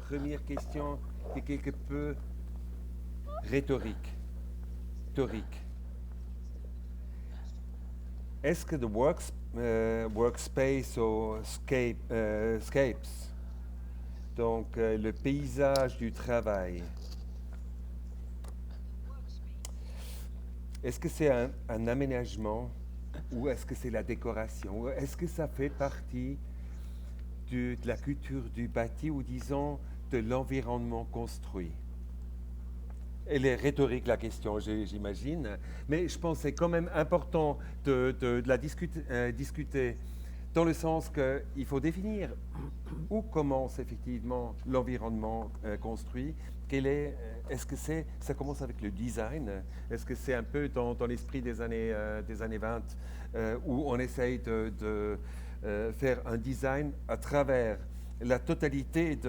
première question qui est quelque peu rhétorique. Est-ce que the workspace ou scapes, donc le paysage du travail, est-ce que c'est un aménagement ou est-ce que c'est la décoration? Ou est-ce que ça fait partie de la culture du bâti ou disons de l'environnement construit? Elle est rhétorique la question, j'imagine, mais je pense que c'est quand même important de la discuter dans le sens qu'il faut définir où commence effectivement l'environnement construit. Est-ce que ça commence avec le design? Est-ce que c'est un peu dans l'esprit des années 20 où on essaye de faire un design à travers la totalité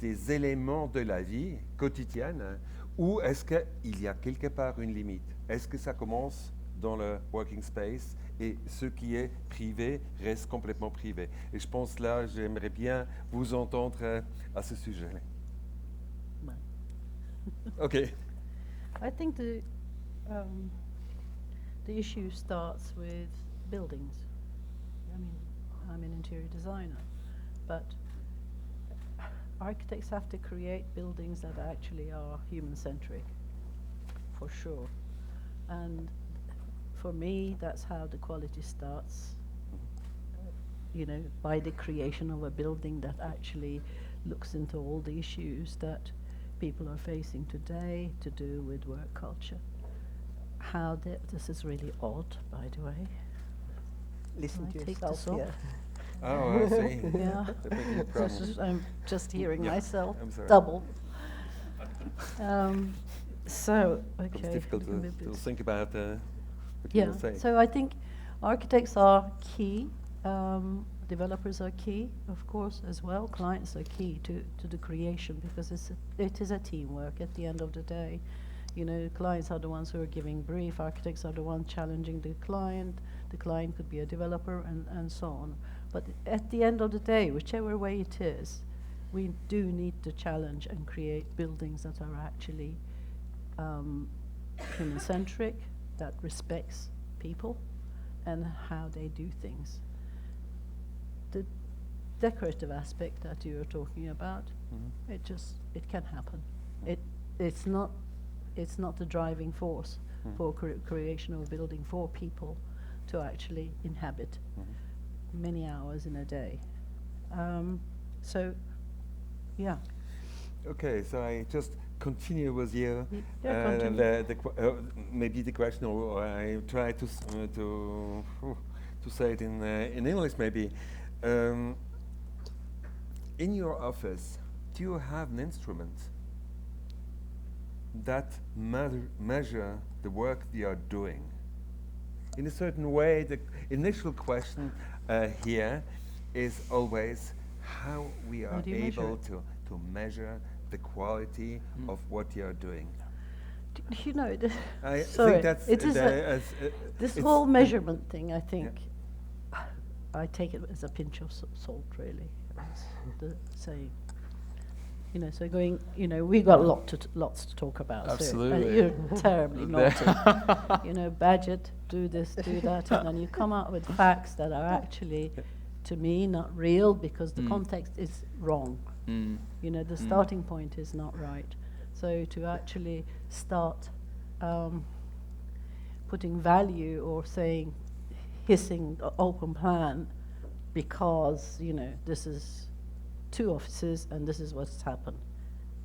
des éléments de la vie quotidienne? Ou est-ce qu'il y a quelque part une limite? Est-ce que ça commence dans le working space et ce qui est privé reste complètement privé? Et je pense là, j'aimerais bien vous entendre à ce sujet. OK. I think the issue starts with buildings. I mean, I'm an interior designer, but architects have to create buildings that actually are human-centric, for sure. And for me, that's how the quality starts, by the creation of a building that actually looks into all the issues that people are facing today to do with work culture. This is really odd, by the way. Listen Can to I take yourself, this off? yeah. Oh, I see. Yeah. I'm just hearing Yeah, myself I'm sorry. double. It's Okay. difficult we can move to this. think about what you will say. So I think architects are key. Developers are key, of course, as well. Clients are key to the creation because it is a teamwork at the end of the day. Clients are the ones who are giving brief. Architects are the ones challenging the client. The client could be a developer and so on. But at the end of the day, whichever way it is, we do need to challenge and create buildings that are actually human-centric, that respects people and how they do things. The decorative aspect that you were talking about, it can happen. It's not the driving force for creation of a building for people to actually inhabit many hours in a day. Yeah. Okay, so I just continue with you. Continue. Maybe the question, or I try to say it in English, maybe. In your office, do you have an instrument that measure the work you are doing? In a certain way, the initial question here is always how we are able to measure the quality of what you are doing. I think that's this whole measurement thing, I think, I take it as a pinch of salt, really, as the saying. So we've got lots to talk about. Absolutely. So, you're terribly naughty. Budget, do this, do that, and then you come out with facts that are actually, to me, not real because the context is wrong. The starting point is not right. So to actually start putting value or saying, hissing open plan because, this is 2 offices and this is what's happened.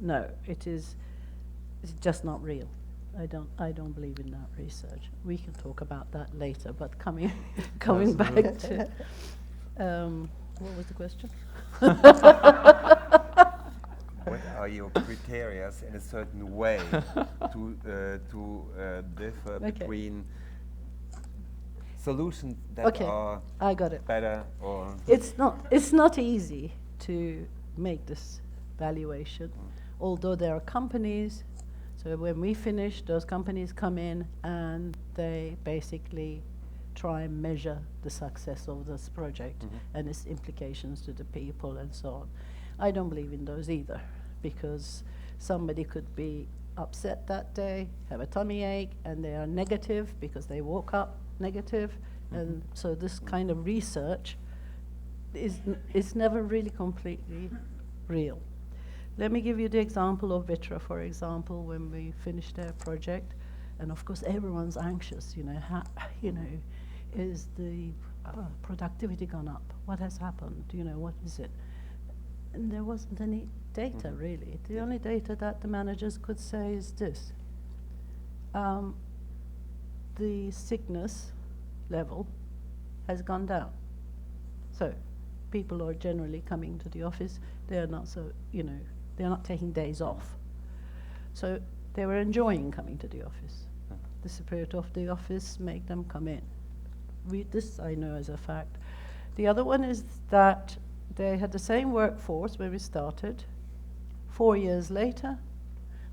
No, it's just not real. I don't believe in that research. We can talk about that later, but coming back to what was the question? What are your criteria in a certain way to differ between solutions that are I got it. better or it's not easy to make this valuation, although there are companies. So when we finish, those companies come in and they basically try and measure the success of this project and its implications to the people and so on. I don't believe in those either, because somebody could be upset that day, have a tummy ache, and they are negative because they woke up negative. And so this kind of research is never really completely real. Let me give you the example of Vitra, for example, when we finished their project. And of course, everyone's anxious, is the productivity gone up? What has happened? What is it? And there wasn't any data, really. The only data that the managers could say is this. The sickness level has gone down. So people are generally coming to the office. They are not they're not taking days off. So they were enjoying coming to the office. The spirit of the office make them come in. This I know as a fact. The other one is that they had the same workforce when we started. 4 years later,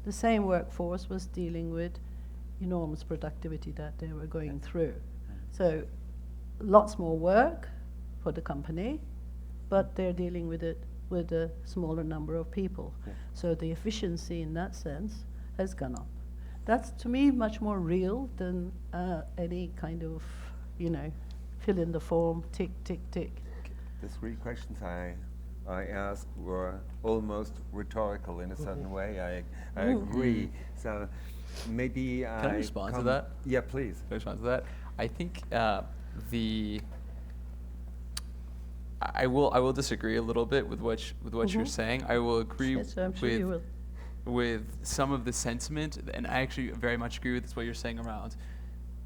the same workforce was dealing with enormous productivity that they were going through. So lots more work for the company, but they're dealing with it with a smaller number of people. Yeah. So the efficiency in that sense has gone up. That's, to me, much more real than any kind of, fill in the form, tick, tick, tick. The three questions I asked were almost rhetorical in a certain way. I agree. So maybe Can I respond to that? Yeah, please. Can I respond to that? I think I will disagree a little bit with what you're saying. I will agree Yes, I'm sure you will. with some of the sentiment, and I actually very much agree with what you're saying around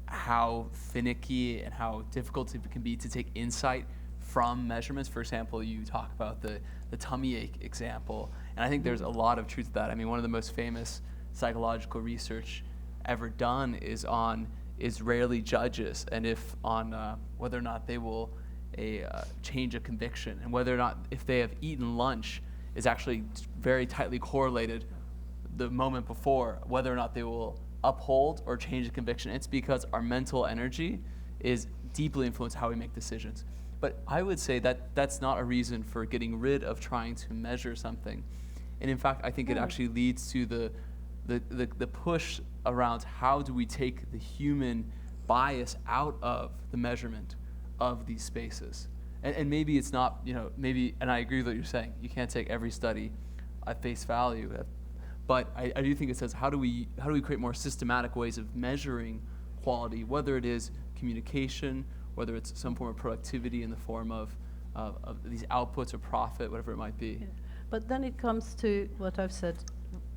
how finicky and how difficult it can be to take insight from measurements. For example, you talk about the tummy ache example, and I think there's a lot of truth to that. I mean, one of the most famous psychological research ever done is on Israeli judges, and whether or not they will change a conviction, and whether or not if they have eaten lunch is actually very tightly correlated the moment before, whether or not they will uphold or change a conviction. It's because our mental energy is deeply influenced how we make decisions. But I would say that that's not a reason for getting rid of trying to measure something. And in fact, I think it actually leads to the push around how do we take the human bias out of the measurement of these spaces. And maybe it's not, and I agree with what you're saying, you can't take every study at face value. But I do think it says how do we create more systematic ways of measuring quality, whether it is communication, whether it's some form of productivity in the form of these outputs or profit, whatever it might be. Yeah. But then it comes to what I've said,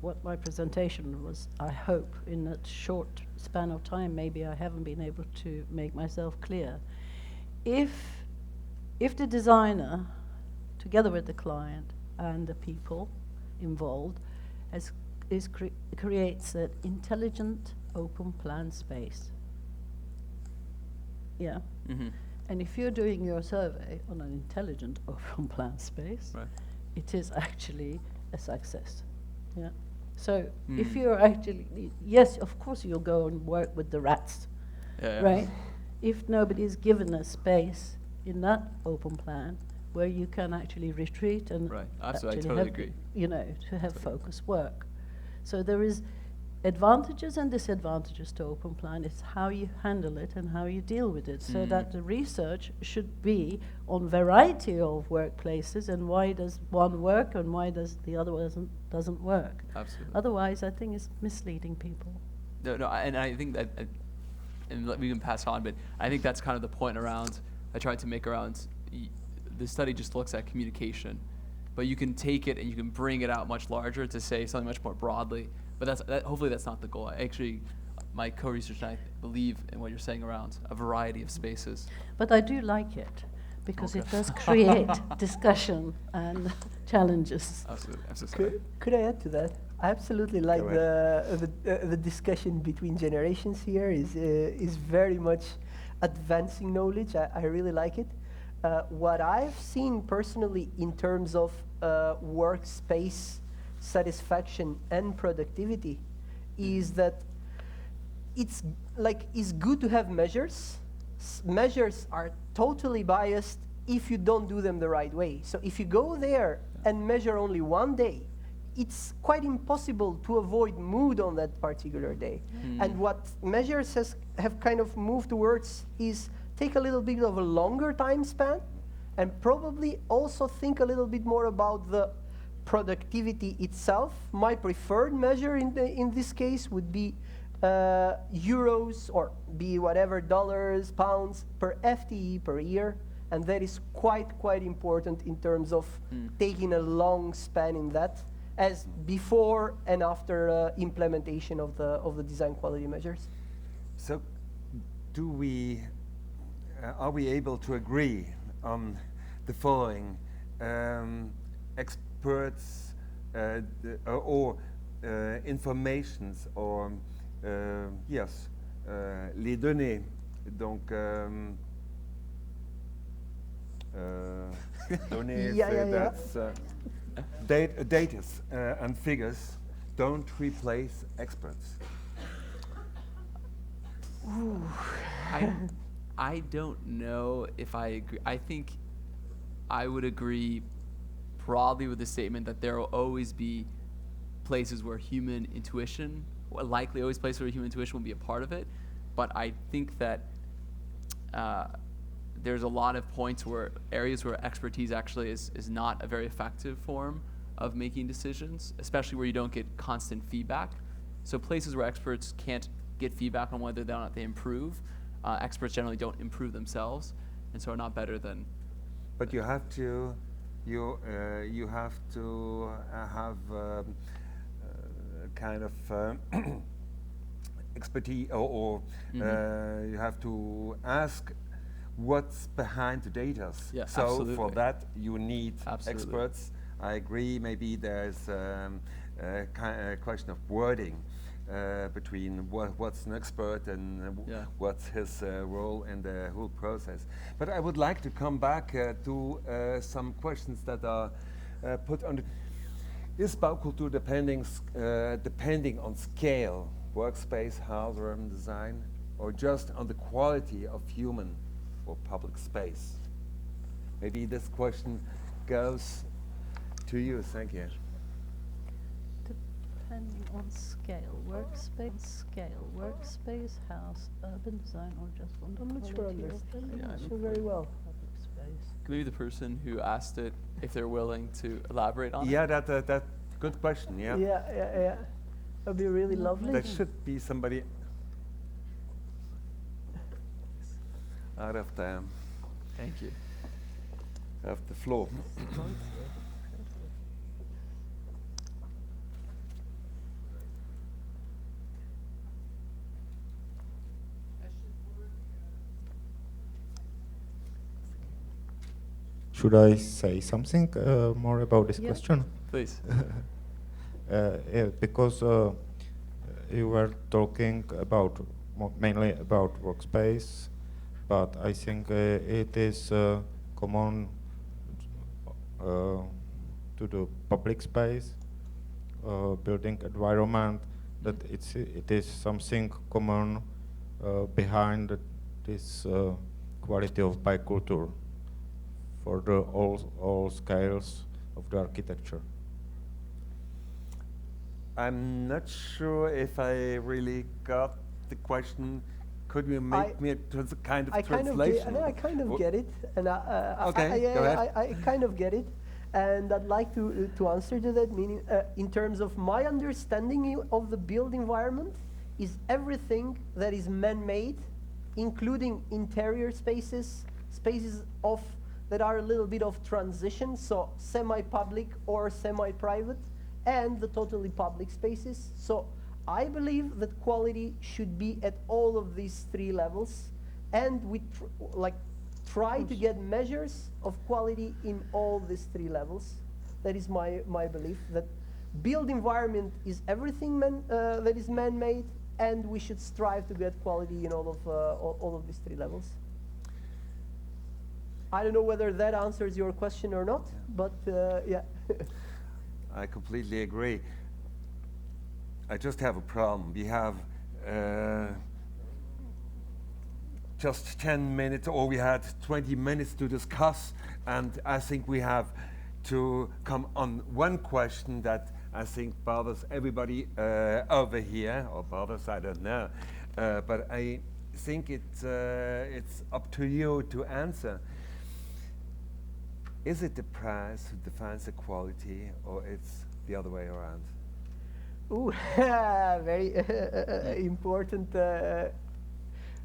what my presentation was. I hope in that short span of time, maybe I haven't been able to make myself clear. If the designer, together with the client and the people involved, creates an intelligent, open plan space. Yeah. Mm-hmm. And if you're doing your survey on an intelligent, open plan space, Right. it is actually a success. Yeah. So if Mm. you're actually, yes, of course you'll go and work with the rats, Yeah. right? If nobody is given a space in that open plan where you can actually retreat and Right. Absolutely. I actually totally have, agree. to have focused work. So there is advantages and disadvantages to open plan. It's how you handle it and how you deal with it. So that the research should be on variety of workplaces and why does one work and why does the other one doesn't work. Absolutely. Otherwise, I think it's misleading people. No, and I think that, and we can pass on, but I think that's kind of the point around, I tried to make around, the study just looks at communication, but you can take it and you can bring it out much larger to say something much more broadly, but hopefully that's not the goal. Actually, my co-research and I believe in what you're saying around a variety of spaces. But I do like it because it Okay. does create discussion and challenges. Absolutely. I'm so sorry. Could I add to that? I absolutely like Go the discussion between generations here is very much advancing knowledge. I really like it. What I've seen personally in terms of workspace satisfaction and productivity is that it's good to have measures. Measures are totally biased if you don't do them the right way. So if you go there and measure only one day, it's quite impossible to avoid mood on that particular day. And what measures have kind of moved towards is take a little bit of a longer time span, and probably also think a little bit more about the productivity itself. My preferred measure in this case would be euros, or be whatever, dollars, pounds per FTE per year, and that is quite important in terms of taking a long span in that, as before and after implementation of the design quality measures. So, are we able to agree on the following? Experts or informations, or yes, les données. Donc, données, that's data and figures don't replace experts. I don't know if I agree. I think I would agree broadly with the statement that there will always be places where human intuition, likely always places where human intuition will be a part of it. But I think that there's a lot of points where areas where expertise actually is not a very effective form of making decisions, especially where you don't get constant feedback. So places where experts can't get feedback on whether or not they improve, experts generally don't improve themselves, and so are not better than. But you have to have kind of expertise, or you have to ask what's behind the data. Yeah, so absolutely. for that you need Absolutely. experts. I agree. Maybe there's a question of wording between what's an expert and what's his role in the whole process. But I would like to come back to some questions that are put on. Is Baukultur depending on scale, workspace, hardware and design, or just on the quality of human or public space? Maybe this question goes to you. Thank you. Depending on scale, workspace, house, urban design, or just on the I'm not sure I quality of understand. the I'm not sure very well. public space. Maybe the person who asked it, if they're willing to elaborate on it. Yeah, that good question. Yeah. Yeah. That'd be really lovely. There should be somebody out of the Thank you. floor. Should I say something more about this question? Please. Yeah, because you were talking about mainly about workspace, but I think it is common to the public space, building environment, that it is something common behind this quality of biculture for the all scales of the architecture. I'm not sure if I really got the question. Could you make me a kind of translation? I kind of get it, and Okay, go ahead. I kind of get it, and I'd like to answer to that. Meaning, in terms of my understanding of the built environment, is everything that is man-made, including interior spaces that are a little bit of transition, so semi-public or semi-private, and the totally public spaces. So I believe that quality should be at all of these three levels, and we try to get measures of quality in all these three levels. That is my belief, that built environment is everything that is man-made, and we should strive to get quality in all of these three levels. I don't know whether that answers your question or not, but yeah. I completely agree. I just have a problem. We have just 10 minutes, or we had 20 minutes to discuss, and I think we have to come on one question that I think bothers everybody over here, or bothers, I don't know, but I think it's up to you to answer. Is it the price who defines the quality, or it's the other way around? Ooh, very important.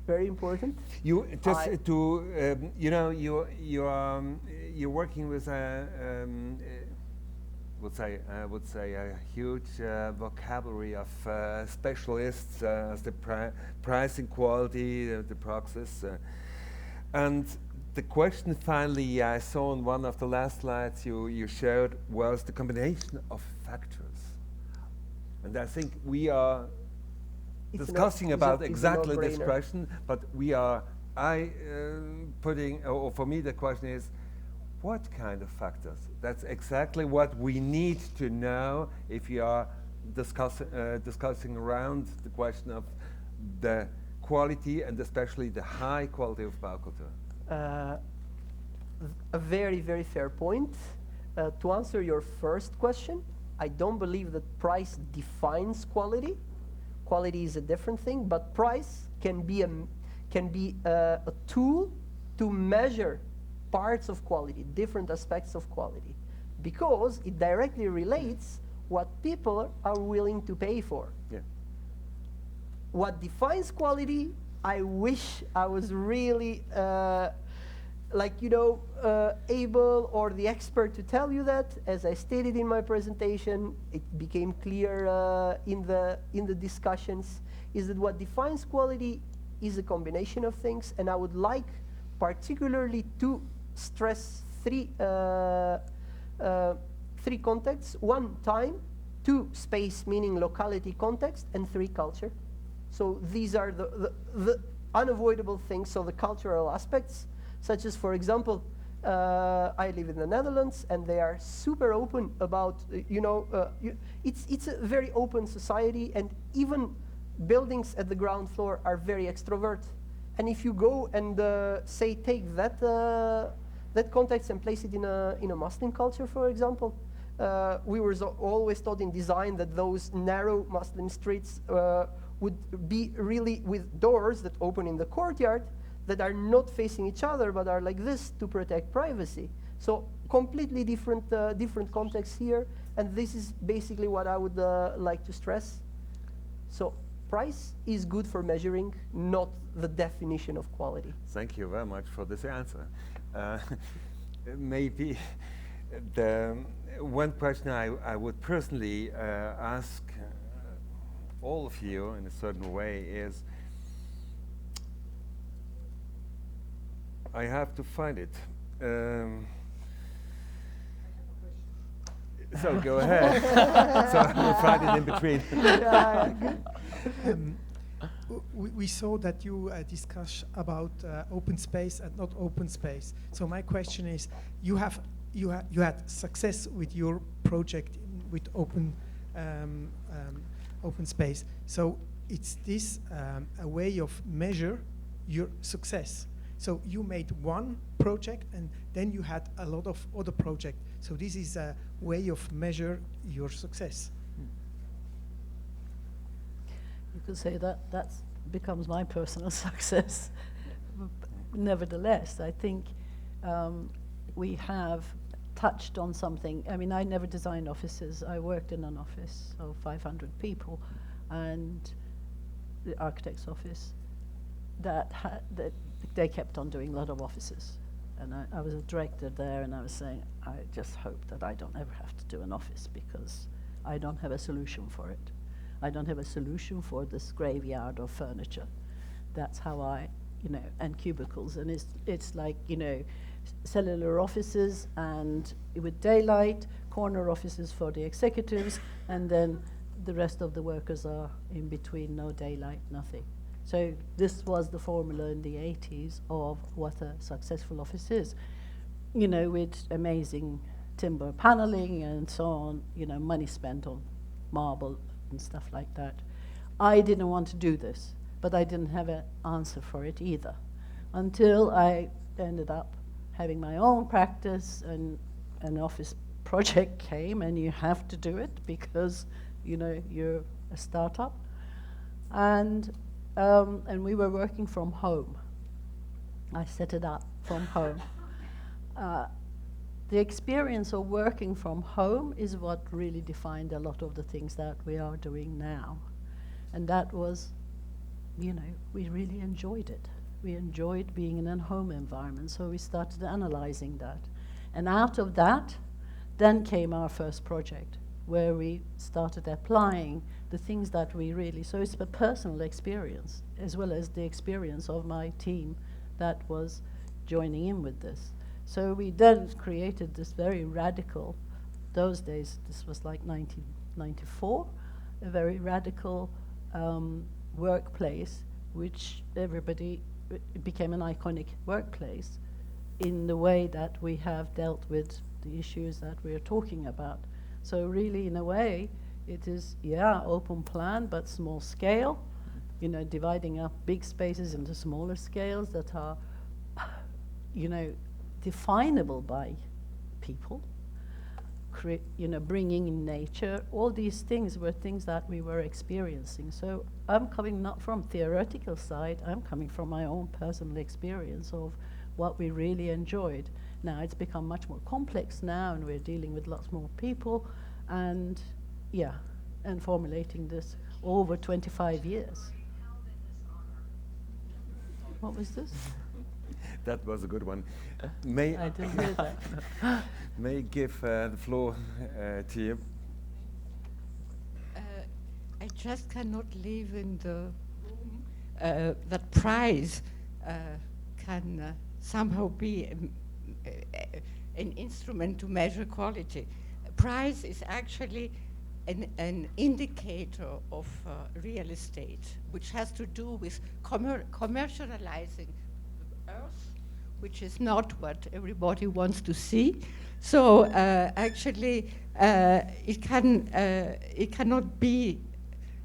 Very important. You just to you know you're working with I would say a huge vocabulary of specialists as the pricing quality, the praxis, and the question finally I saw on one of the last slides you showed was the combination of factors, and I think we are discussing about exactly this question, but we are putting, or for me the question is, what kind of factors? That's exactly what we need to know if you are discussing around the question of the quality and especially the high quality of Baukultur. A very, very fair point. To answer your first question, I don't believe that price defines quality. Quality is a different thing, but price can be a tool to measure parts of quality, different aspects of quality, because it directly relates what people are willing to pay for. Yeah. What defines quality, I wish I was really able or the expert to tell you that. As I stated in my presentation, it became clear in the discussions, is that what defines quality is a combination of things, and I would like particularly to stress three contexts. One, time; two, space, meaning locality, context; and three, culture. So these are the unavoidable things, so the cultural aspects, such as, for example, I live in the Netherlands, and they are super open about, it's a very open society, and even buildings at the ground floor are very extrovert. And if you go and take that context and place it in a Muslim culture, for example, we were always taught in design that those narrow Muslim streets would be really with doors that open in the courtyard that are not facing each other but are like this to protect privacy. So completely different context here, and this is basically what I would like to stress. So price is good for measuring, not the definition of quality. Thank you very much for this answer. Maybe the one question I would personally ask all of you in a certain way is, I have to find it. So go ahead. So we'll find it in between. We saw that you discuss about open space and not open space. So my question is, you had success with your project with open space. So it's this a way of measure your success. So you made one project and then you had a lot of other projects. So this is a way of measure your success. You could say that becomes my personal success. Nevertheless, I think we have touched on something. I mean, I never designed offices. I worked in an office of 500 people, and the architect's office that they kept on doing a lot of offices. And I was a director there, and I was saying, I just hope that I don't ever have to do an office, because I don't have a solution for it. I don't have a solution for this graveyard of furniture. That's how and cubicles. And it's like, cellular offices and with daylight, corner offices for the executives, and then the rest of the workers are in between, no daylight, nothing. So this was the formula in the 80s of what a successful office is, with amazing timber paneling and so on, money spent on marble and stuff like that. I didn't want to do this, but I didn't have an answer for it either, until I ended up having my own practice and an office project came and you have to do it because, you're a startup. And we were working from home. I set it up from home. The experience of working from home is what really defined a lot of the things that we are doing now. And that was, we really enjoyed it. We enjoyed being in a home environment, so we started analyzing that. And out of that, then came our first project, where we started applying the things that we really, so it's a personal experience, as well as the experience of my team that was joining in with this. So we then created this very radical, those days, this was like 1994, a very radical workplace, which it became an iconic workplace in the way that we have dealt with the issues that we're talking about. So really, in a way, it is, open plan, but small scale, dividing up big spaces into smaller scales that are, definable by people, bringing in nature. All these things were things that we were experiencing. So I'm coming not from theoretical side, I'm coming from my own personal experience of what we really enjoyed. Now it's become much more complex now, and we're dealing with lots more people, and formulating this over 25 years. What was this? That was a good one. I didn't hear that. May I give the floor to you? I just cannot live in the room that price can somehow be an instrument to measure quality. Price is actually an indicator of real estate, which has to do with commercializing earth, which is not what everybody wants to see. So actually, it cannot be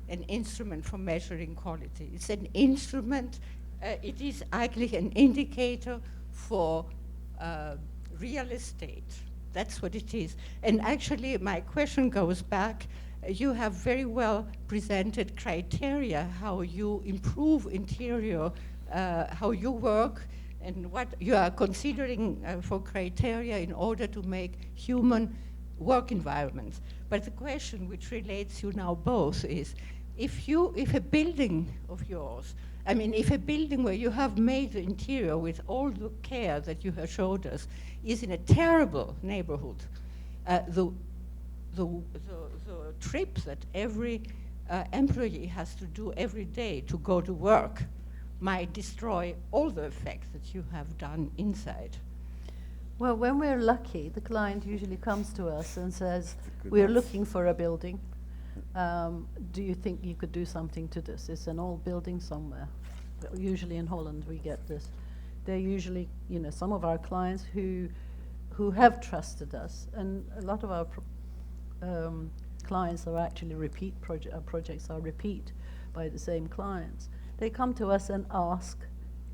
an instrument for measuring quality. It's an instrument. It is actually an indicator for real estate. That's what it is. And actually, my question goes back. You have very well presented criteria, how you improve interior, how you work, and what you are considering for criteria in order to make human work environments. But the question which relates you now both is, if a building of yours, if a building where you have made the interior with all the care that you have showed us is in a terrible neighborhood, the trip that every employee has to do every day to go to work might destroy all the effects that you have done inside. Well, when we're lucky, the client usually comes to us and says, we're looking for a building. Do you think you could do something to this? It's an old building somewhere. Usually in Holland we get this. They're usually, some of our clients who have trusted us, and a lot of our clients are actually repeat projects are repeat by the same clients. They come to us and ask,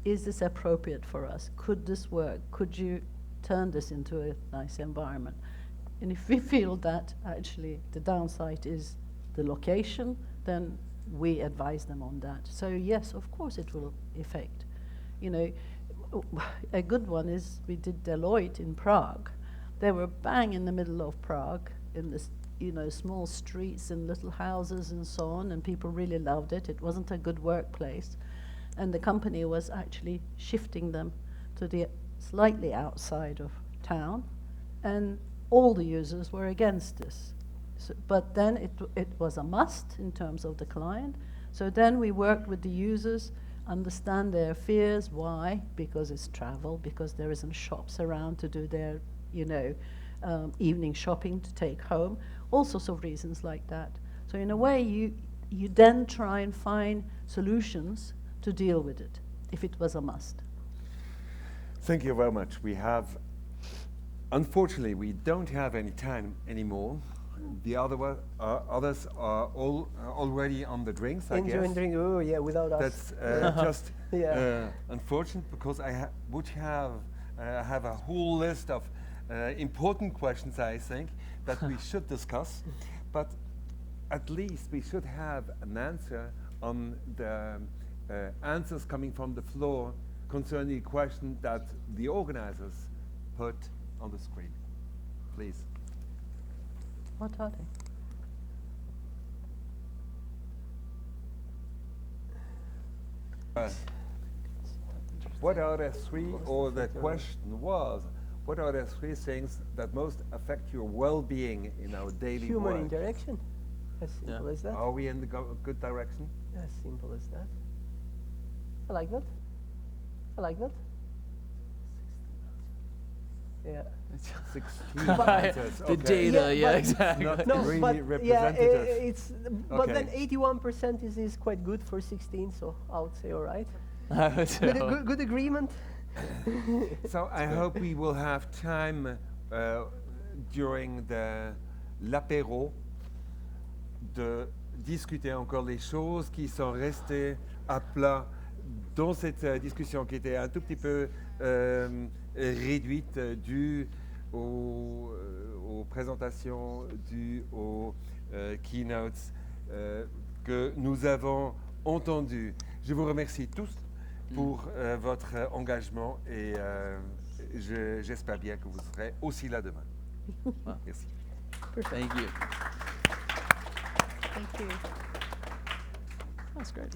is this appropriate for us? Could this work? Could you turn this into a nice environment? And if we feel that actually the downside is the location, then we advise them on that. So yes, of course it will affect. A good one is we did Deloitte in Prague. They were bang in the middle of Prague in this, small streets and little houses and so on, and people really loved it. It wasn't a good workplace. And the company was actually shifting them to the slightly outside of town, and all the users were against this. So, but then it was a must in terms of the client. So then we worked with the users, understand their fears. Why? Because it's travel, because there isn't shops around to do their, evening shopping to take home, all sorts of reasons like that. So in a way, you then try and find solutions to deal with it, if it was a must. Thank you very much. Unfortunately, we don't have any time anymore. The others are all already on the drinks, I guess. Enjoying drink, oh yeah, without us. That's just unfortunate, because I would have a whole list of important questions, I think, that we should discuss, but at least we should have an answer on the answers coming from the floor concerning the question that the organizers put on the screen. Please. What are they? What are the three, or the question was, what are the three things that most affect your well-being in our daily Human work? interaction. As simple as that. Are we in the good direction? As simple as that. I like that. I like that. Yeah. 16 answers. The Okay. data, Yeah, but exactly. Not No, really but representative. it's but Okay. then 81% is quite good for 16, so I would say all right. So- Good agreement. So I hope we will have time during l'apéro de discuter encore les choses qui sont restées à plat dans cette discussion qui était un tout petit peu réduite due aux présentations, due aux keynotes que nous avons entendues. Je vous remercie tous pour votre engagement et j'espère bien que vous serez aussi là demain. Merci. Thank you. Thank you. That's great.